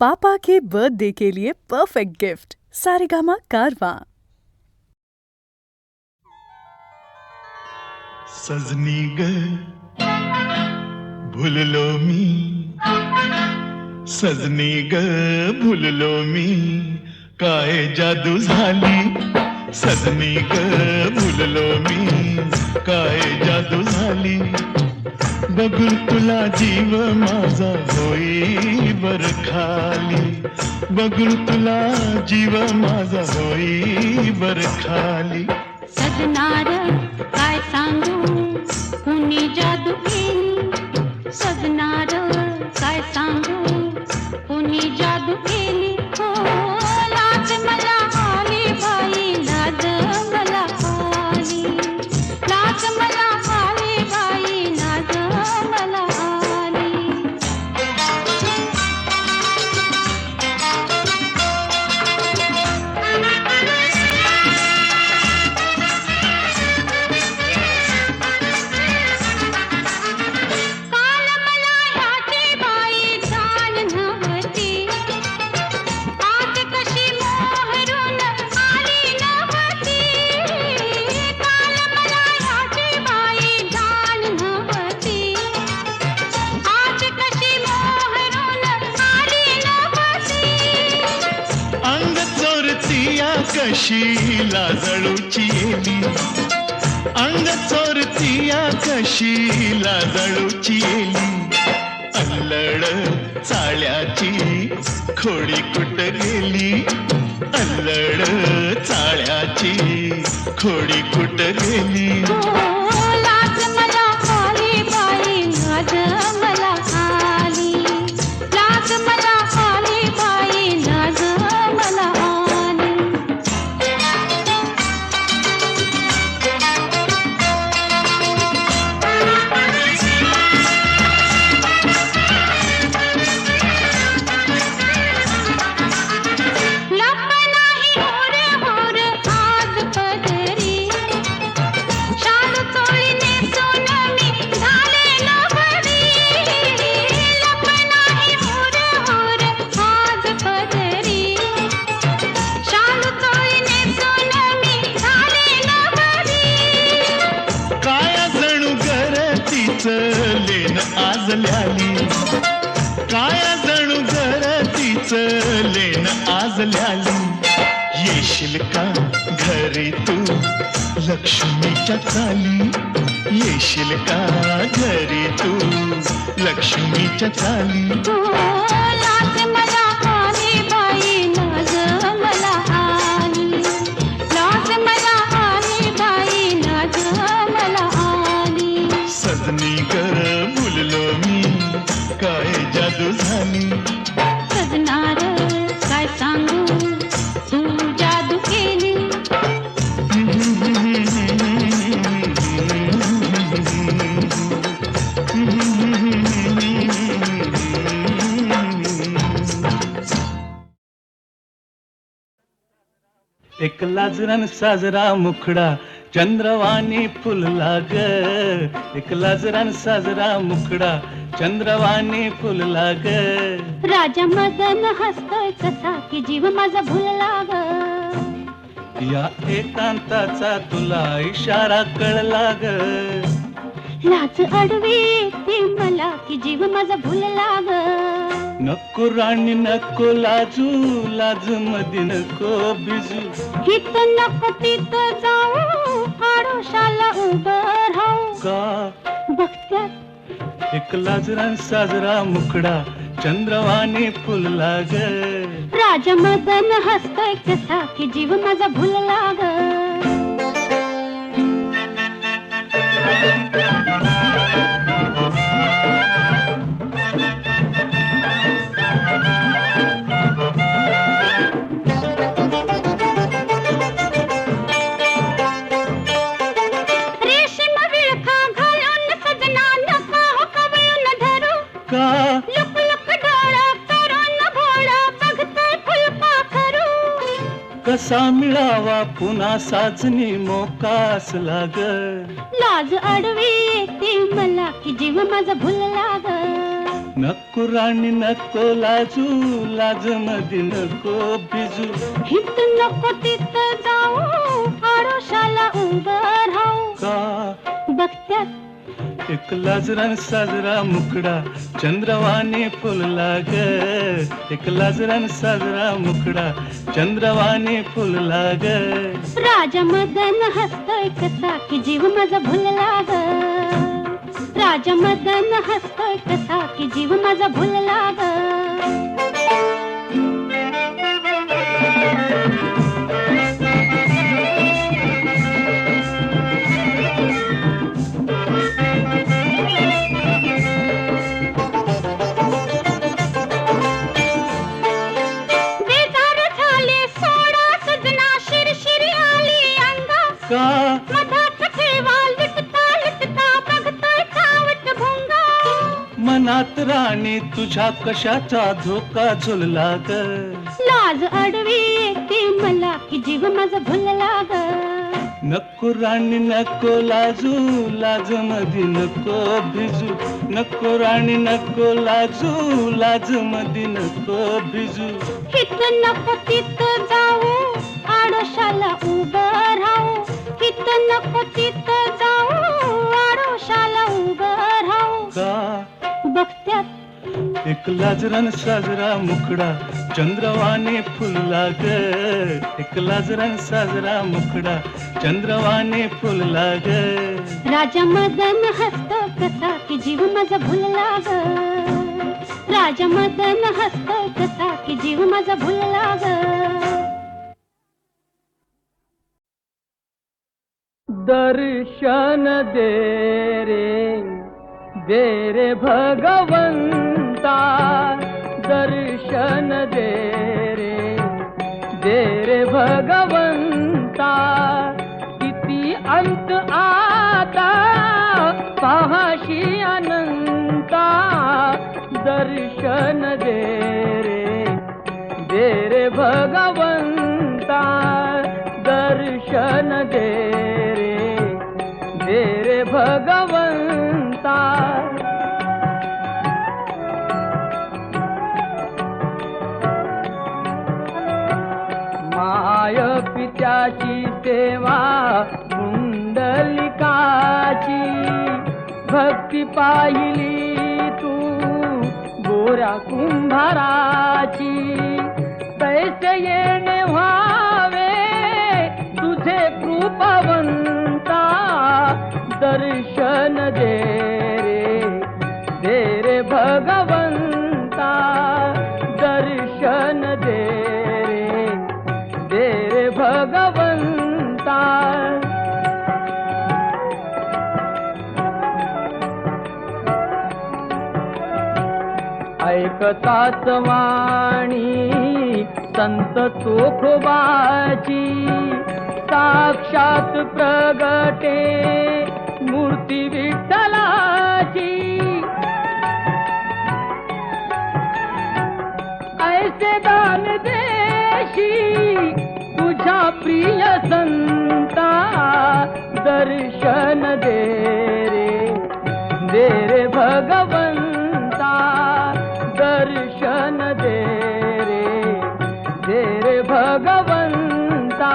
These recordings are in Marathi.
पापा के बर्थडे के लिए परफेक्ट गिफ्ट सारेगामा कारवां। सजनी ग भुललो मी, सजनी ग भुललो मी, काय जादू झाली. सजनी ग भुललो मी, काय जादू झाली. बघून तुला जीव माझा होई बर खाली. बघून तुला जीव माझा होई बर खाली. सजनार काय सांगू कुणी जादू केली. सजनार काय सांगू कुणी जादू केली. हो लाज मला आली बाई, लाज मला आली. लाज मला आली बाई, लाज मला आली. कशी लाजळूची येली, अंग चोरतीया कशी लाजळूची येली. अल्लड चाळ्याची खोडी कुठ गेली. अल्लड चाळ्याची खोडी कुठ गेली. लाज मला आली बाई, लाज मला आली. लाज मला आली बाई, लाज मला आली. लेन आजल्याली, काय जणू घरतीच लेन आजल्याली. येशील का घरी तू लक्ष्मीच्या चाली. येशील का घरी तू लक्ष्मीच्या चाली. लाज मला आली बाई, लाज मला आली. लाज मला आली बाई, लाज मला आली. सजनी ग भुललो मी, काय जादू झाली. सजनार काय सांगू तू जादू केली. एक लाजरान साजरा मुखडा चंद्रवाणी फुलला ग. एक लाजरान साजरा मुखडा चंद्रवाणी फुलला ग. राजा मदन हसतोय कसा की जीव माझा भुलला ग. या एकांताचा तुला इशारा कळला ग. लाज अडवी ती मला की जीव माझा भुलला ग. नको राणी नको लाजू, लाज मध्ये नको बिजू. हित नको तिथं जाऊ, आडोशाला उभं राहू. का बघत्यात एक लाजरान साजरा मुखडा चंद्रवाणी फुलला ग. राजा मदन हसतोय कसा की जीव माझा भुलला ग. रेशीम विळखा घालून सजना नका हो कवळून धरू. का लुक लुक डोळा करून भोळा बघतोय फुलपाखरू. कसा मिळावा पुन्हा साजनी मोकास लाग. लाज अडवी ती मला की जीव माझा भुलला ग. नको राणी नको लाजू, लाज मधी नको भिजू. हित नको तिथं जाऊ, आडोशाला उभं राहू. का बघत्यात एक लाजरान साजरा मुखडा चंद्रवाणी फुलला ग. एक लाजरान साजरा मुखडा चंद्रवाणी फुलला ग. राजा मदन हसतोय कसा की जीव माझा भुलला ग. राजा मदन हसतोय कसा की जीव माझा भुलला ग. बेजार झाले सोडा सजना, शिरशिरी आली अंगा. का मधात ठेवा लुटता लुटता बघतोय सावट भोंगा. मनात राणी तुझ्या कशाचा धोका झुलला ग. लाज अडवी येते मला की जीव माझा भुलला ग. नको राणी नको लाजू, लाज मधी नको भिजू. नको राणी नको लाजू, लाज मधी नको भिजू. हित नको तिथं जाऊ, आडोशाला उभं राहू. हित नको तिथं जाऊ, आडोशाला उभं राहू. का बघत्यात एक लाजरान साजरा मुखडा चंद्रवाणी फुलला ग. एक लाजरान साजरा मुखडा चंद्रवाणी फुलला ग. राजा मदन हसतो कसा की जीव माझा भुलला ग. राजा मदन हसतो कसा की जीव माझा भुलला ग. दर्शन दे रे भगवंता. दर्शन दे रे भगवंता. किती अंत आता पाहाशी अनंता. दर्शन दे रे भगवंता. दर्शन दे रे भगवंता. माय पित्याची सेवा कुंडलिकाची. भक्ती पाहिली तू गोऱ्या कुंभाराची. तैसे येणे व्हावे तुझे कृपावंता. दर्शन दे रे भगवंता. दर्शन दे रे भगवंता. ऐकताच वाणी संत चोखोबाची. साक्षात प्रगटे मूर्ती विठ्ठलाची. ऐसे दान देशी तुझ्या प्रिय संता. दर्शन दे रे भगवंता. दर्शन दे रे भगवंता.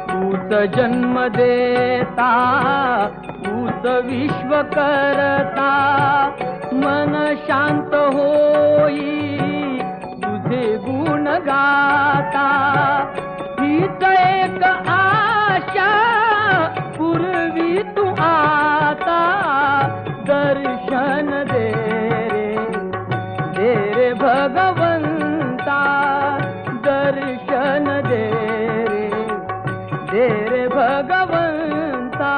तूच जन्म देता, तूच विश्व करता. मन शांत होई तुझे गुण गाता. हीच एक आशा पूर्वी तू आता. दर्शन दे रे भगवंता. दर्शन दे रे भगवंता.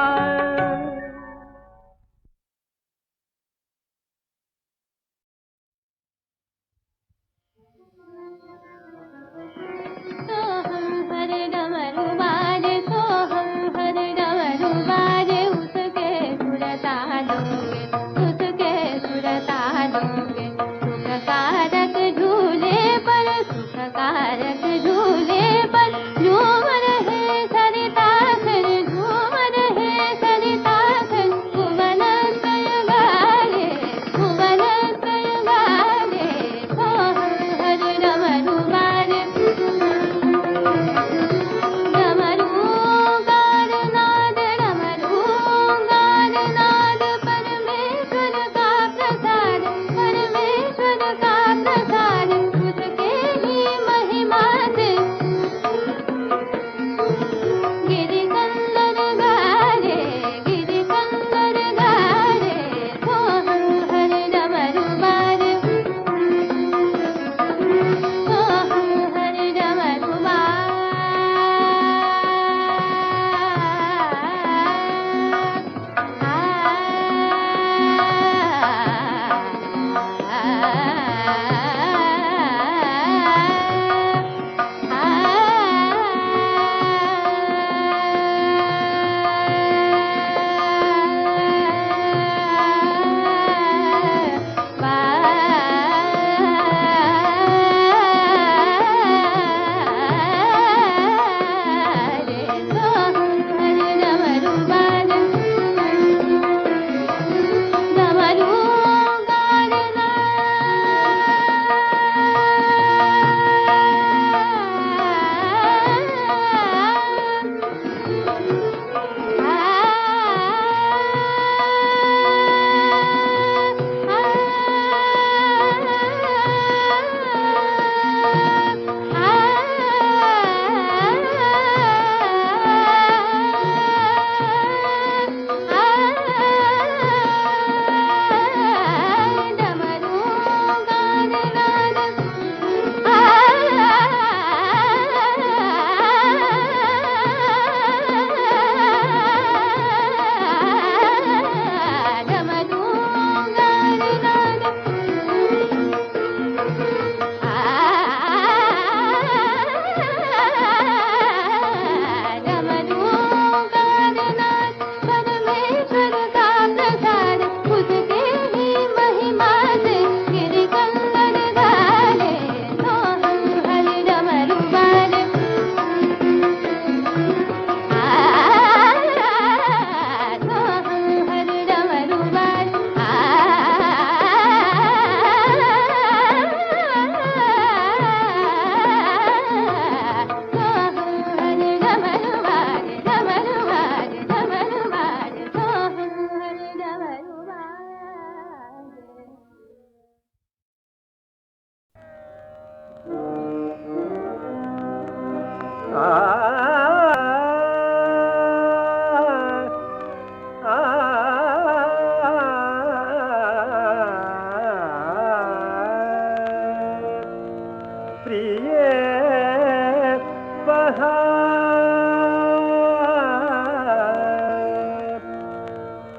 सोहम हर डमरू बाजे, सोहम हर डमरू बाजे. उस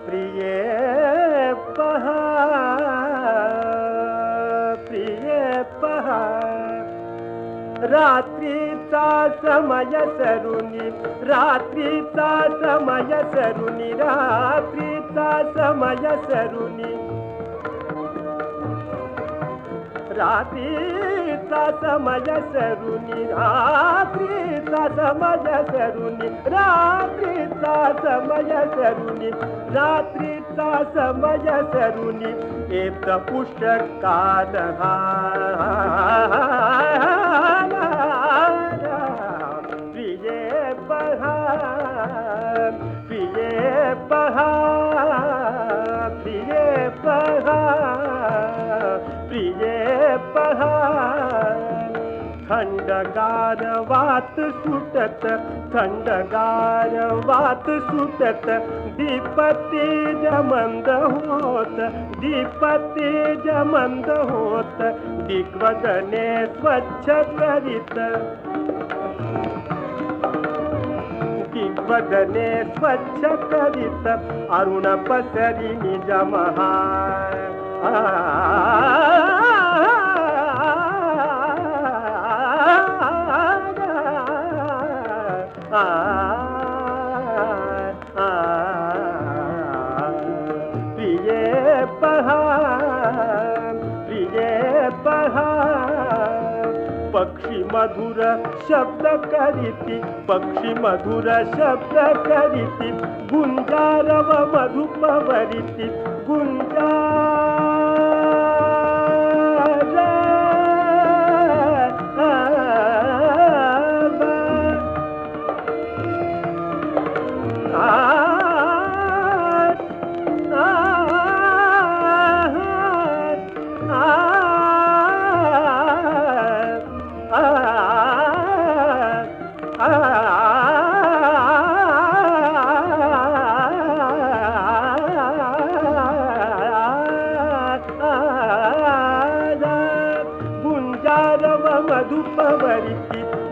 प्रिये पहा प्रिये पहा रात्रीचा समय सरुनी रात्रीचा समय सरुनी रात्रीचा समय सरुनी रात्रीचा समय सरुनी रात्रीचा समय सरुनी रात्रीचा समय सरुनी रात्रीचा समय सरुनी येत पुष्कळ प्रिये पहा प्रिये पहा प्रिये पहा प्रिये पहा थंडगार वात सुटत थंडगार वात सुटत दीपती जमंद होत दीपती जमंद होत दिग्वदने स्वच्छ करीत दिग्वदने स्वच्छ करीत अरुण पसरी निज महार प्रिये पहा प्रिये पहा पक्षी मधुर शब्द करीती पक्षी मधुर शब्द करीती गुंजारव मधुपवरीती गुंजार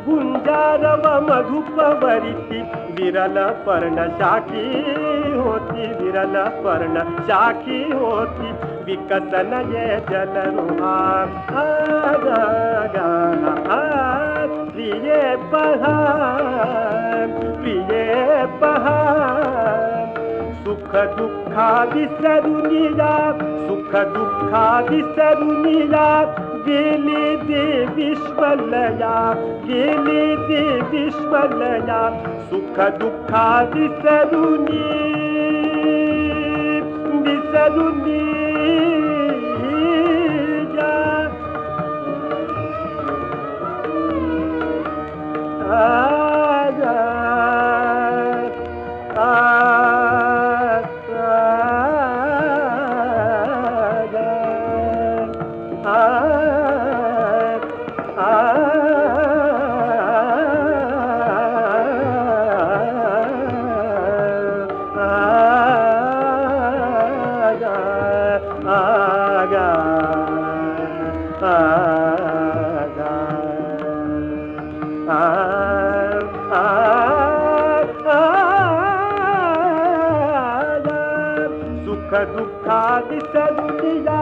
गुंजारव मधुपवरीती विरल पर्ण शाखी होती विरल पर्ण शाखी होती विकसन ये जलरुहार प्रिये पहा प्रिये पहा सुख दुःखादि सरुनिया सुख दुःखादि सरुनिया गेली दे विश्वलया गेली दे विश्वलया सुख दुःखादि सरुनी विसरुनी सुख दुःखादि सरुनिया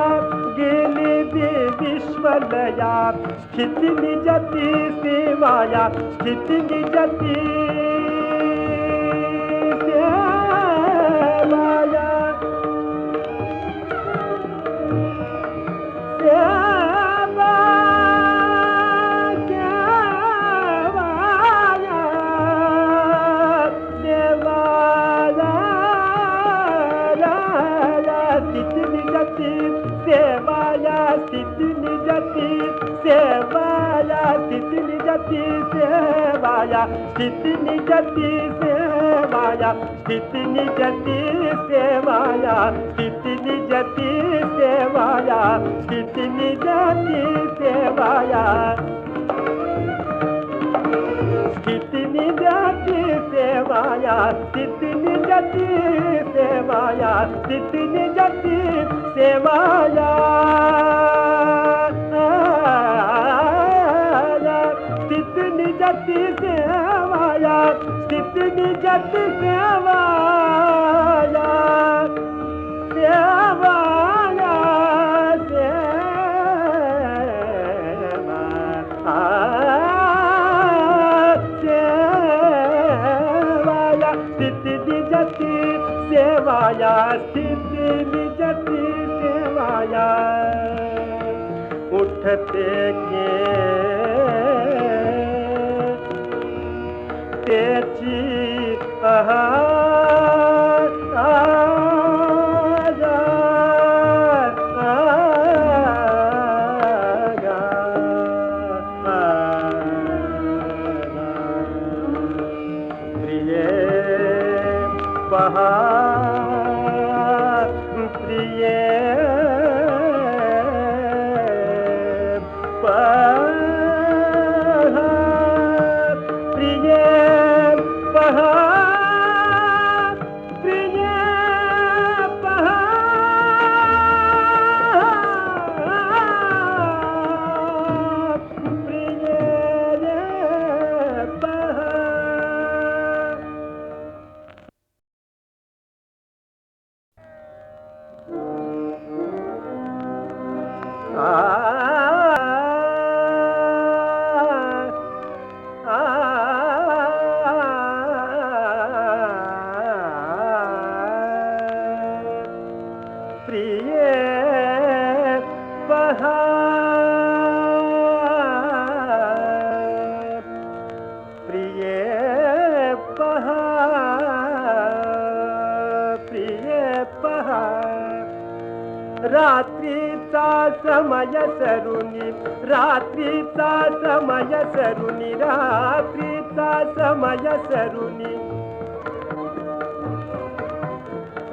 गेली दे विश्वलया स्थिती निजती सेवाया स्थिती निजती सेवाया सेवाया स्थिति निजती सेवाया स्थिति निजती सेवाया स्थिति निजती सेवाया स्थिति निजती सेवाया स्थिति निजती सेवाया स्थिति निजती सेवाया स्थिति निजती सेवाया स्थिति निजती सेवाया स्थिति निजती सेवाया स्थिति निजती सेवाया स्थिति निजती सेवाया स्थिति निजती सेवाया उठते घे त्याची प्रिय पहार प्रिय पहार प्रिय पहार प्रिय पहार प्रिय पहार प्रिय पहार प्रिय पहार प्रिय पहार रात्रीचा समय सरुनी रात्रीचा समय सरुनी रात्रीचा समय सरुनी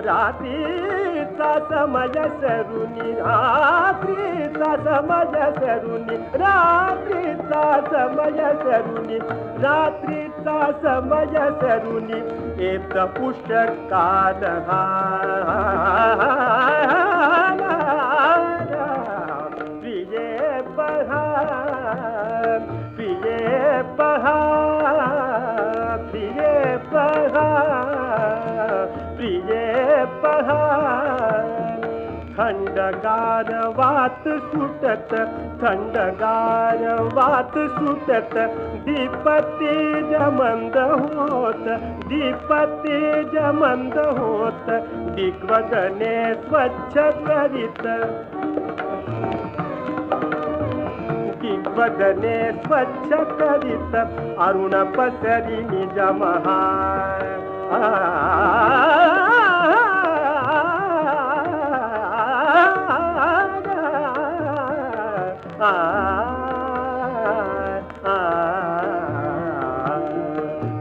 रात्रीचा समय सरुनी रात्रीचा समय सरुनी रात्रीचा समय सरुनी रात्रीचा समय सरुनी येत पुष्कळ प्रिय पहार प्रिय पहार प्रिय पहार प्रिय पहार थंडगार वात सुटत थंडगार वात सुटत दीपतेज मंद होत दीपतेज मंद होत दिग्वदने स्वच्छ करीत दिग्वदने स्वच्छ करीत अरुण पसरी निज महार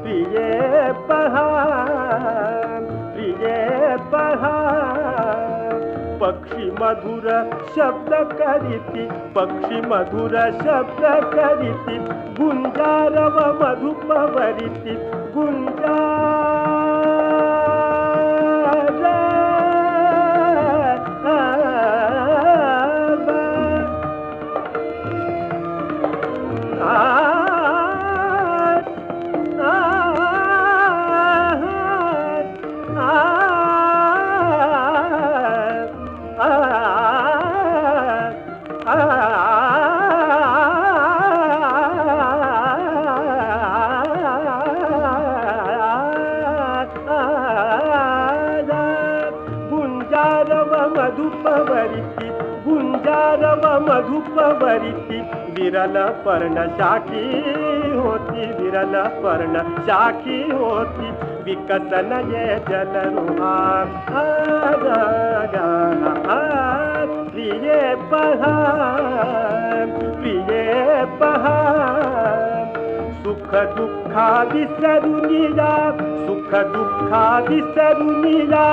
प्रिय पहार प्रिय पहार पक्षी मधुर शब्द करीती पक्षी मधुर शब्द करीती गुंजारव मधुपवरीती मधुपवरिती गुंजारव मधुपवरिती विरल पर्ण शाखी होती विरल पर्ण शाखी होती विकसन ये जलरुहार प्रिय पहार प्रिय पहार सुख दुःखा विसरुनिया सुख दुःखा विसरुनिया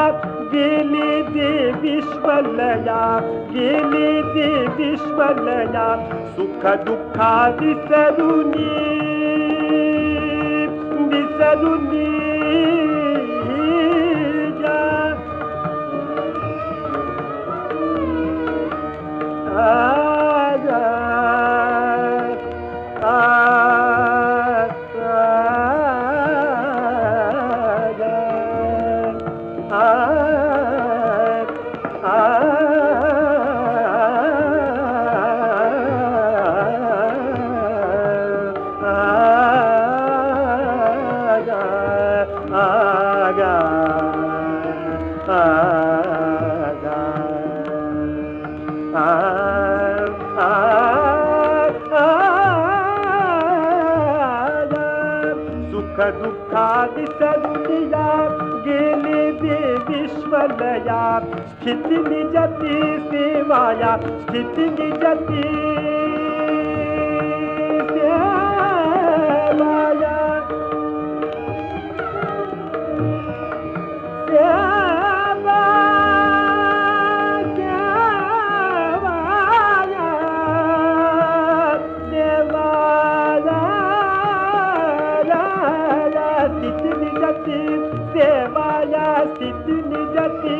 गेली दे विश्वलया गेली दे विश्वलया सुख दुःखा विसरुनी विसरुनी जा सुख दुःखादी सरुनिया गेली दे विश्वलया स्थिती निजती सेवाया स्थिती निजती सेवाया सेवाया स्थिती निजती सेवाया स्थिती निजती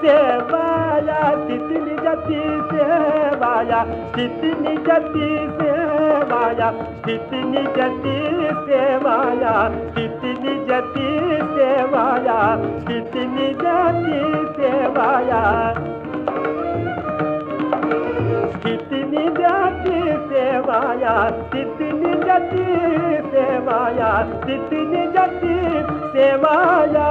सेवाया स्थिती निजती सेवाया स्थिती निजती सेवाया स्थिती निजती सेवाया स्थिती निजती सेवाया स्थिती निजती सेवाया स्थिती निजती सेवाया स्थिती निजती सेवाया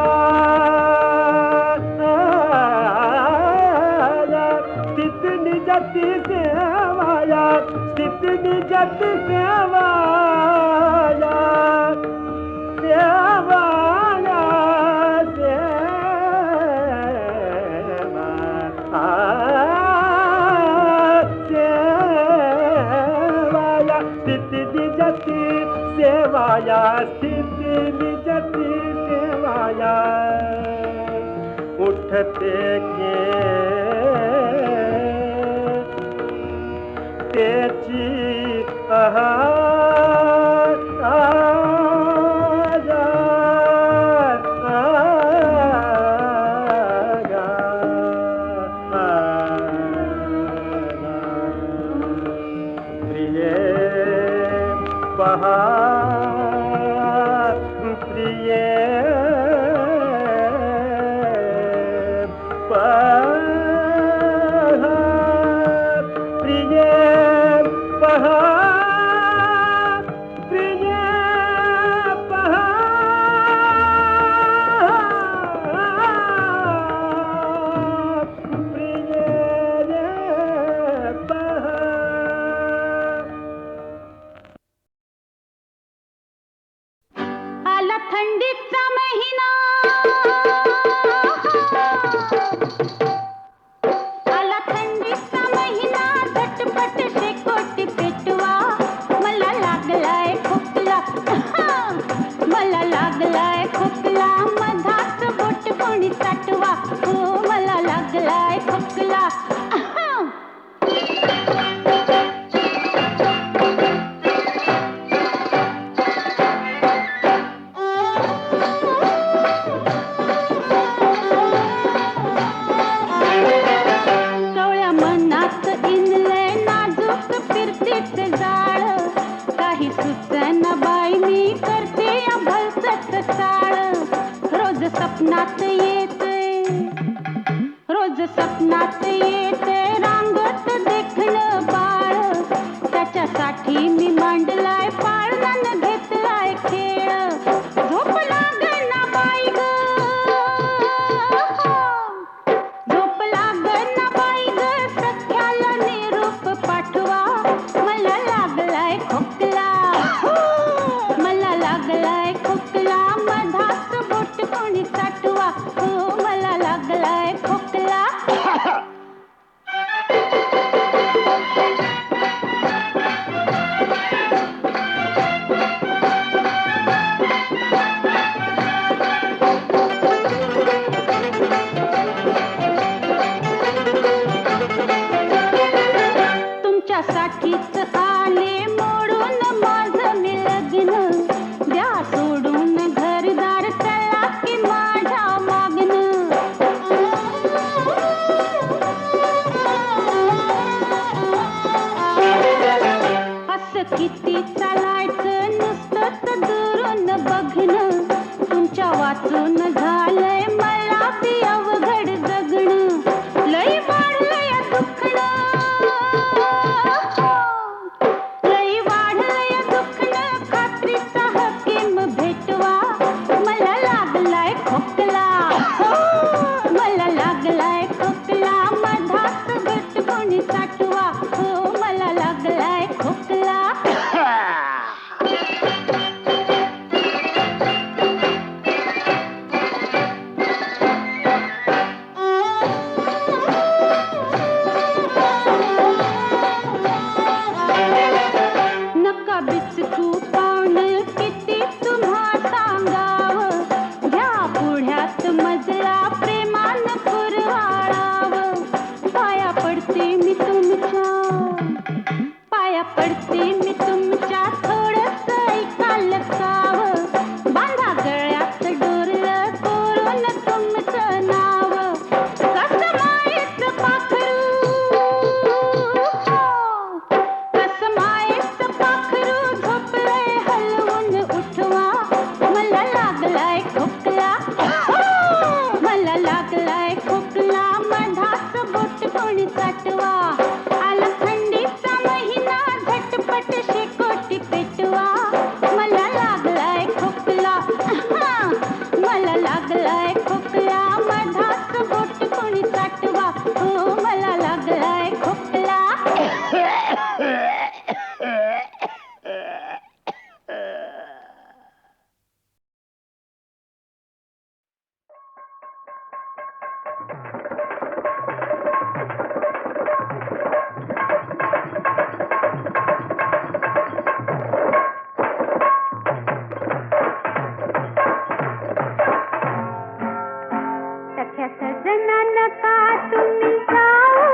स्थिती निजती सेवाया स्थिती निजती सेवाया सेवाया सेवाया स्थिती निजती सेवाया स्थिती निजती सेवाया उठते के त्याची प्रिय बहार प्रिय प्रिय बहार प्रिय बहार प्रिय बहार आला थंडीचा महिना आला थंडीचा महिना झटपट शेकोटी पेटवा मला लागलाय खोकला मला लागलाय खोकला मधात बोट कोणी चाटवा हो मला लागलाय खोकला कवळ्या मनात इनलंय नाजूक फिरतीच जाळ काही सुचना बाई मी करते या भलतच चाळ रोज सपनात येते रोज सपनात येते रांगत देखणं बाळ त्याच्यासाठी मी मांडलाय पाळणं घेतलाय खेळ झोप लागना बाई ग झोप लागना बाई ग सख्याला निरूप पाठवा मला लागलाय खोकला मला लागलाय खोकला मधात बोट कोणी चाटवा हो मला लागलाय खोकला तुमच्यासाठीच आले मोडून माझं मी लग्न द्या सोडून घरदार चला की माझ्या मागणं असं किती चालायचं नुसतंच दुरून बघणं तुमच्या वाचून झालंय मला बी अवघड जगणं लई वाढलंय दुखणं लई वाढलंय दुखणं खात्रीचा हकीम भेटवा मला लागलाय खोकला मला लागलाय खोकला मधात गट कोणी चाट कोणी साठवा आला थंडीचा महिना झटपट शेकोटी पेटवा मला लागलाय खोकला मला लागलाय खोकला मधाच बोट कोणी साठवा हो मला लागलाय खोकला सख्या सजना नका तुम्ही जाऊ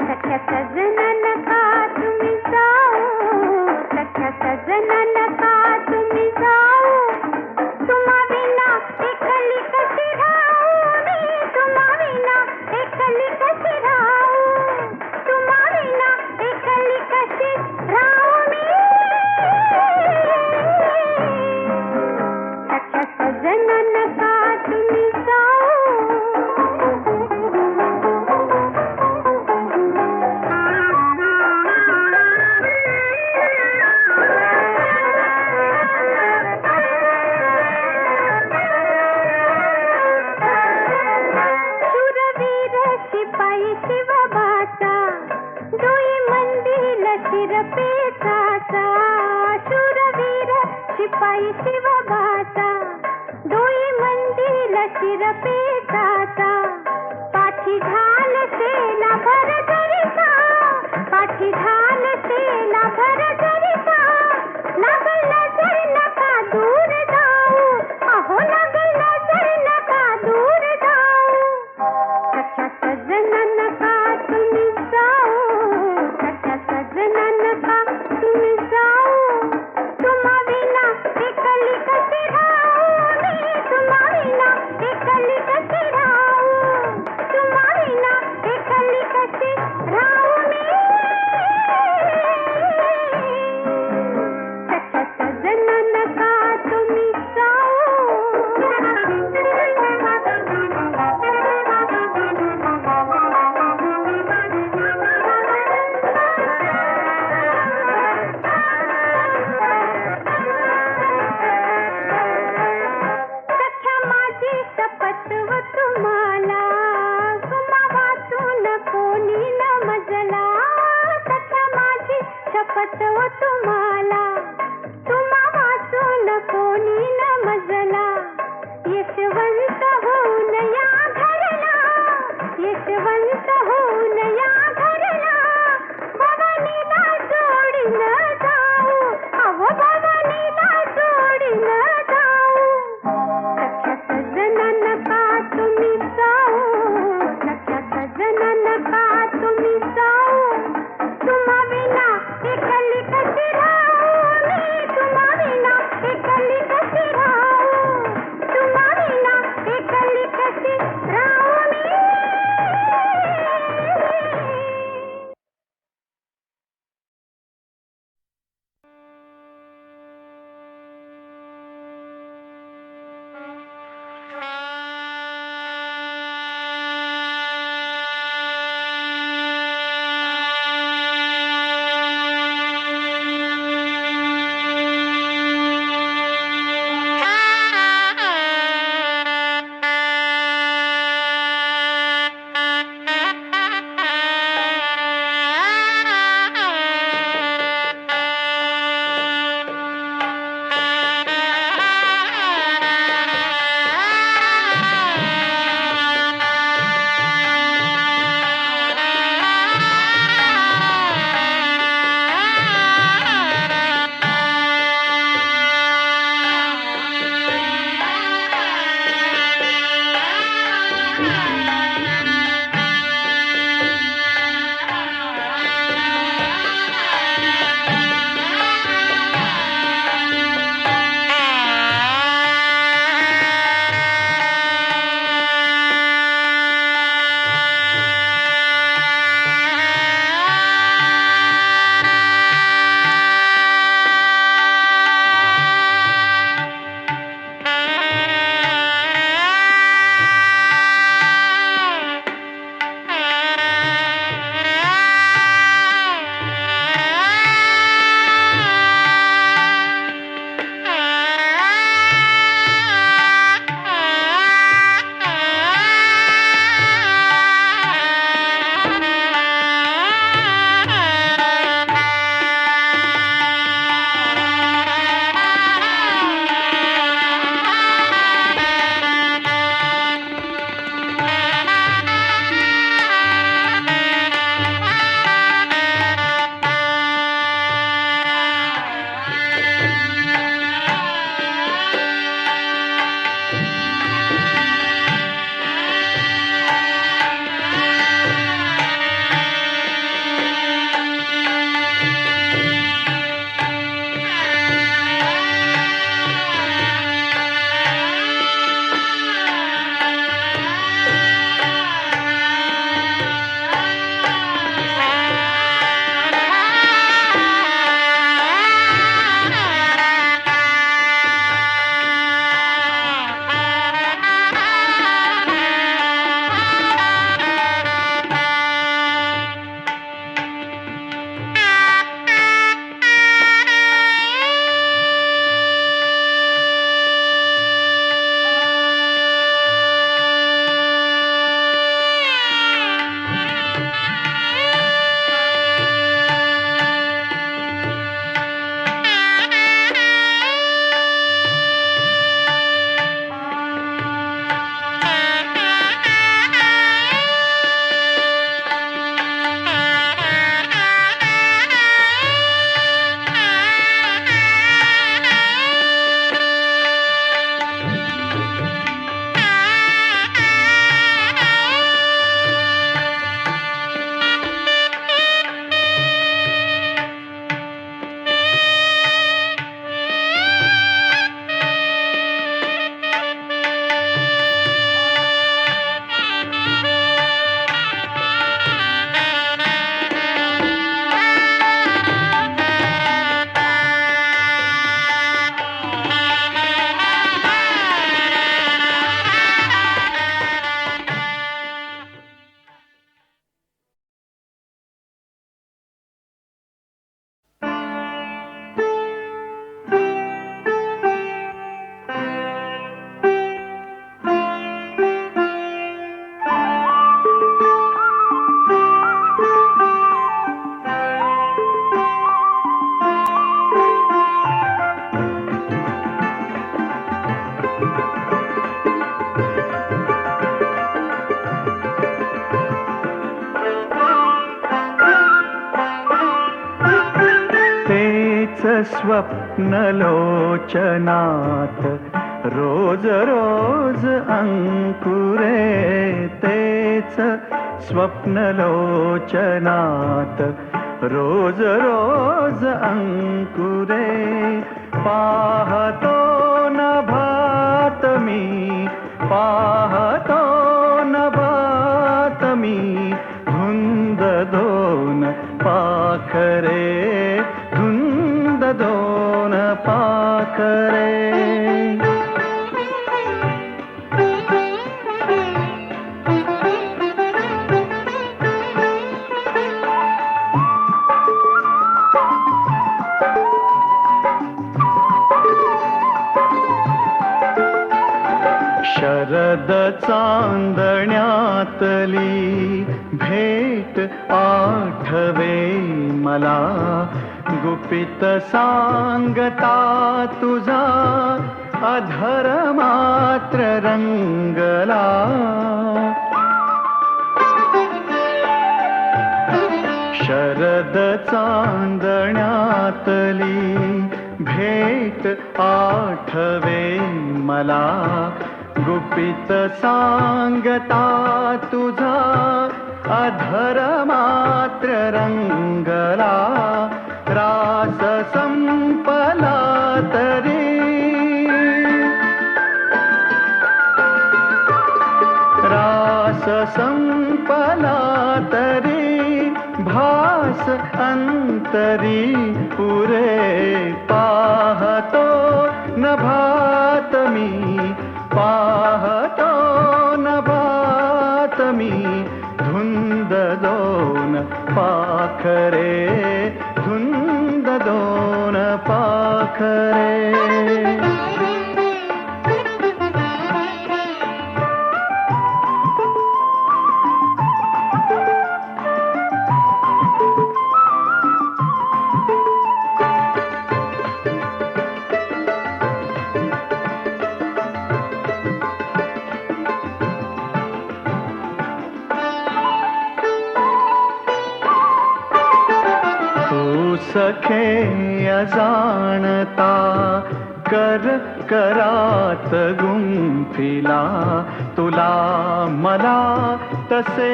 सख्या सजना नका तुम्ही जाऊ सख्या सजना नका तुम्ही जाऊ तुम्हा विना एकली कशी राहू मी तुम्हा विना एकली कशी राहू तुम्हा विना एकली कशी राहू मी सख्या सजना नका तुम्ही शूरवीर शिपाई शिवबाचा डोई मंदिल शिर पेचाचा शूरवीर शिपाई शिवबाचा डोई मंदिल शिर पेचाचा पाठी ढाल सेना भर जरिता पाठी ढाल सेना भर जरिता लागल नजर नका दूर जाऊ अहो लागल नजर नका दूर जाऊ सख्या सजना नका तुम्ही जाऊ सख्या सजना नका तुम्ही जाऊ तुम्हा विना एकली कशी राहू मी तुम्हा विना एकली कशी राहू तुम्हा विना एकली कशी राहू मी सख्या सजना नका तुम्ही सख्या माझी शपथ व तुम्हाला तुम्हा वाचून कोणी न मजला सख्या माझी शपथ व तुम्हाला तुम्हा वाचून कोणी न मजला यशवंत होऊन या घरला यशवंत होऊन या घरला भवानीला जोडीन जाऊ अहो भवानीला जोडीन जाऊ सख्या सजना नका तुम्ही जाऊ सख्या सजना नका तुम्ही जाऊ तुम्हा विना एकली कशी राहू मी तेच स्वप्नलोचनात रोज रोज अंकुरे, तेच स्वप्नलोचनात रोज रोज अंकुरे. पाहतो नभात मी, पाहतो नभात मी, धुंद दोन पाखरे, धुंद दोन पाखरे. शरद चांदण्यातली भेट आठवे मला, गुपित सांगता तुझा अधर मात्र रंगला. शरद चांदण्यातली भेट आठवे मला, गुपित सांगता तुझा अधर मात्र रंगला. रास संपला तरी, रास संपला तरी, भास अंतरी पुरे. पाहतो नभात मी, पाहतो नभात मी, धुंद दोन पाखरे, धुंद दोन पाखरे. सखे अजाणता कर करात गुंफिला, तुला मला तसे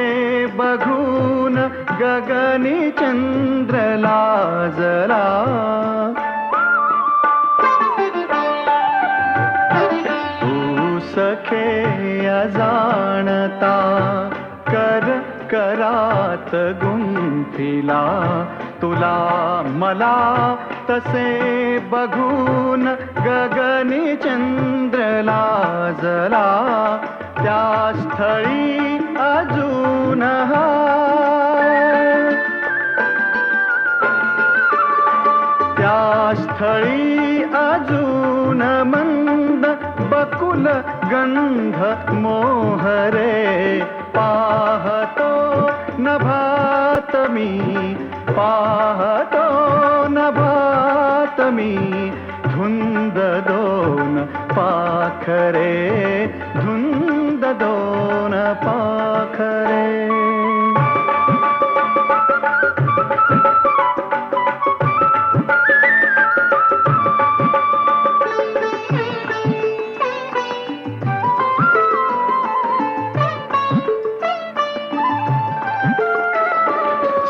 बघून गगनी चंद्र लाजला. तू सखे अजाणता कर करात गुंफिला, तुला मला तसे बघून गगनी चंद्र लाजला. त्या स्थळी अजून त्या स्थळी अजून मंद बकुल गंध मोहरे. पाहतो नभात मी, पाहतो नभात मी, धुंद दोन पाखरे, धुंद दोन पाखरे.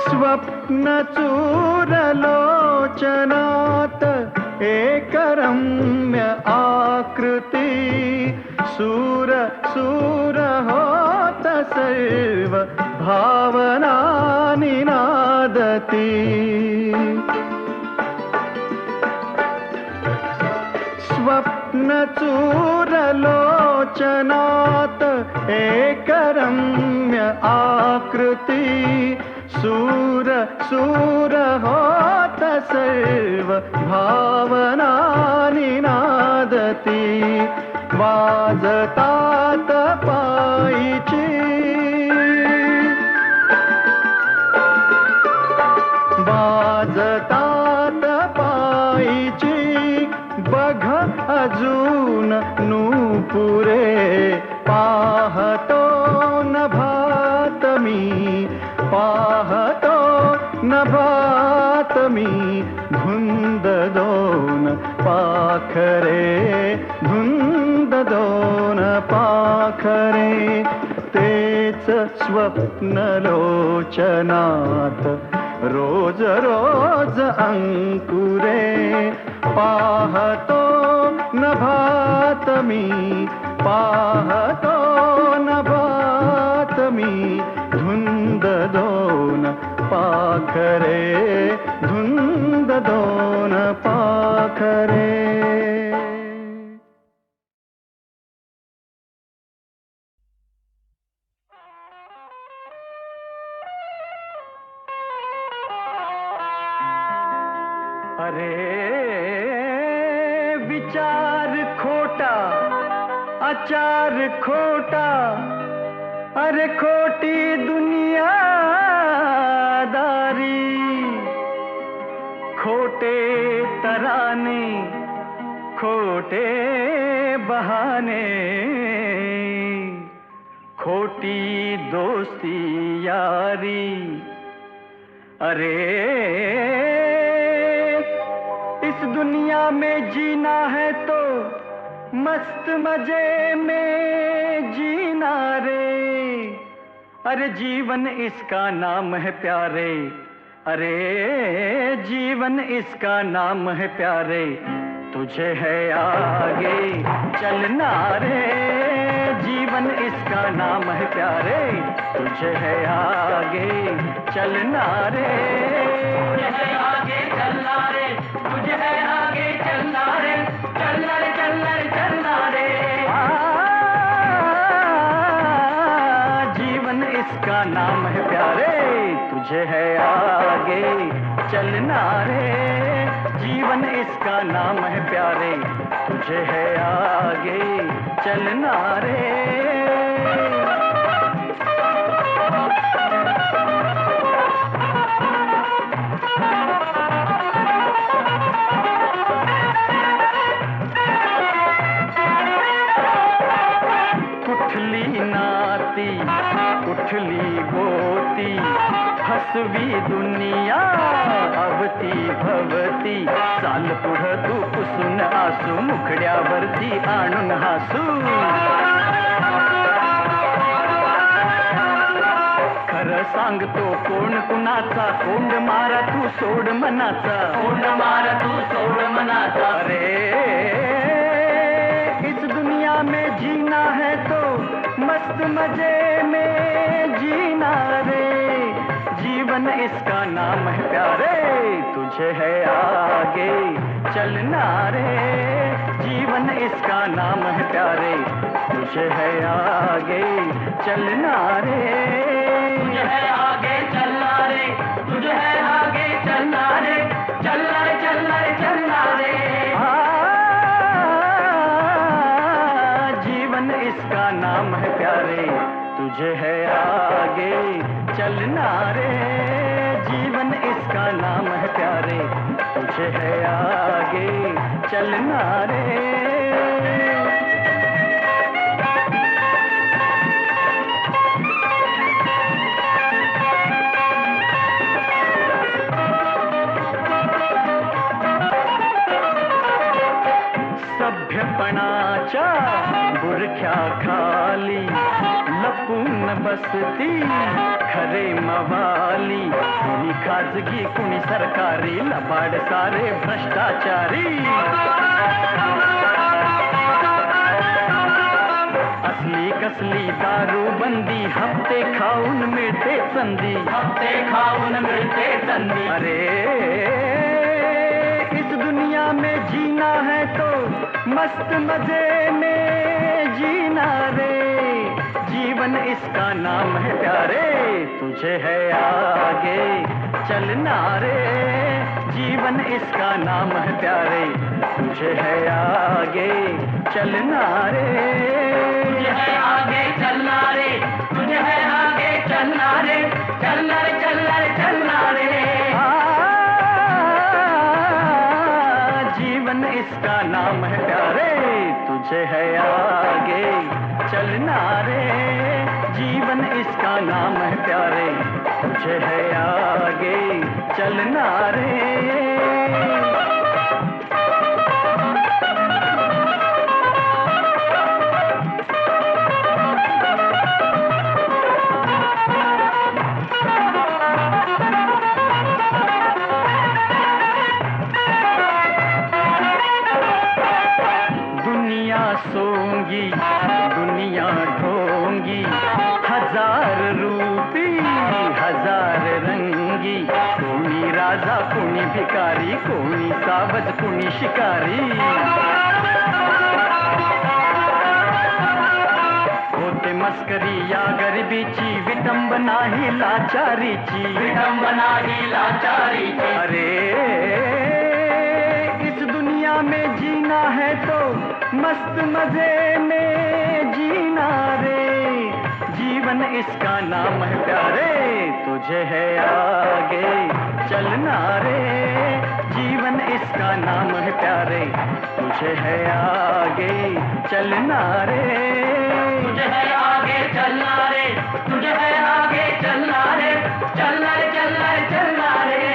स्वप्न चूरलोचनात एक रम्य आकृती, सूर सूर होत सर्व भावना निनादती. स्वप्न चूरलोचनात एक रम्य आकृती, सूर सूर होत सर्व भावना निनादती. वाजतात पायीची, वाजतात पायीची, बघ अजून नूपुरे. पाहतो नभात मी, पाहतो नभात नभात मी धुंद दोन पाखरे, धुंद दोन पाखरे. तेच स्वप्न लोचनात रोज रोज अंकुरे. पाहतो नभात मी, पाहतो नभात मी धुंद दोन पाखरे, धुंद दोन पाखरे. अरे विचार खोटा, आचार खोटा, अरे खोटी दुनियादारी. खोटे तराने, खोटे बहाने, खोटी दोस्ती यारी. अरे इस दुनिया में जीना है तो मस्त मजे में जीना रे. अरे जीवन इसका नाम है प्यारे, अरे जीवन इसका नाम है प्यारे. तुझे है आगे चलना रे, जीवन इसका नाम है प्यारे. तुझे है आगे चलना रे, तुझे है आगे चलना रे, तुझे है आगे चलना रे. चलना रे, चलना रे, चलना रे. जीवन इसका नाम है प्यारे. तुझे है आगे चलना रे, जीवन इसका नाम है प्यारे. तुझे है आगे चलना रे. उठली गोती हसवी दुनिया अवती भवती. चाल पुढं तू पुसून आसू मुखड्यावरती आणून हासू. खरं सांगतो कोण कुणाचा, कोंड मारा तू सोड मनाचा, कोंड मारा तू सोड मनाचा. अरे इस दुनिया में जीना है तो मस्त मजे में जीना रे. जीवन इसका नाम है प्यारे. तुझे है आगे चलना रे, जीवन इसका नाम है प्यारे. तुझे है आगे चलना रे, तुझे है आगे चलना रे, तुझे है आगे चलना रे. चलना रे, चलना रे, चलना रे. जीवन इसका नाम है प्यारे. तुझे है आगे चलना रे, जीवन इसका नाम है प्यारे. तुझे है आगे चलना रे. सभ्यपणाच्या बुरख्याखाली लपून बसती खरे मवाली. कुणी खाजगी कुणी सरकारी, लबाड सारे भ्रष्टाचारी. असली कसली दारूबंदी, हप्ते खाऊन मिळते संधी, हप्ते खाऊन मिळते संधी. अरे इस दुनिया में जीना है तो मस्त मजे में जीना रे. जीवन इसका नाम है प्यारे. तुझे है आगे चलना रे, जीवन इसका नाम है प्यारे. तुझे है आगे चलना रे, तुझे है आगे चलना रे, तुझे है आगे चलना रे. चलना रे, चलना रे, चलना रे. जीवन इसका नाम है प्यारे. तुझे है आगे चलना रे, जीवन इसका नाम है प्यारे. तुझे है आगे चल चलना रे। दुनिया सोंगी दुनिया ढोंगी, हजार रूपी हजार रंगी, कोणी राजा कोणी भिकारी, कोणी सावज कोणी शिकारी, होते मस्करी या गरिबीची, विटंबना ही लाचारीची, विटंबना ही लाचारीची। अरे इस दुनिया में जीना है तो मस्त मजे में जीना रे, जीवन इसका नाम है प्यारे, तुझे है आगे चलना रे, जीवन इसका नाम है प्यारे, तुझे है आगे चलना रे, तुझे है आगे चलना रे, तुझे है आगे चलना रे, चलना रे चलना रे चलना रे।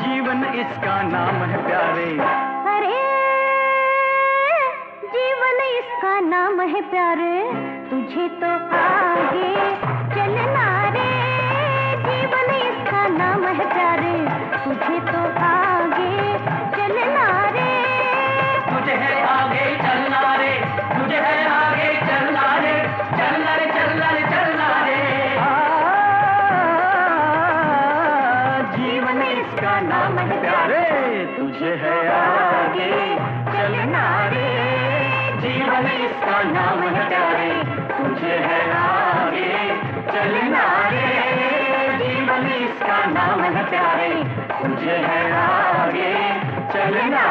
जीवन इसका नाम है प्यारे, अरे जीवन इसका नाम है प्यारे, तुझे तो आगे चलना रे, जीवन इसका नाम है प्यारे, तुझे तो आगे चलना रे, तुझे है आगे चलना रे, तुझे है आगे चलना रे, चलना रे चलना रे चलना रे। जीवन इसका नाम है प्यारे, तुझे है आगे चलना रे, जीवन इसका नाम है प्यारे, तुझे है आगे चलना रे, जीवन इसका नाम है प्यारे, तुझे है आगे चलना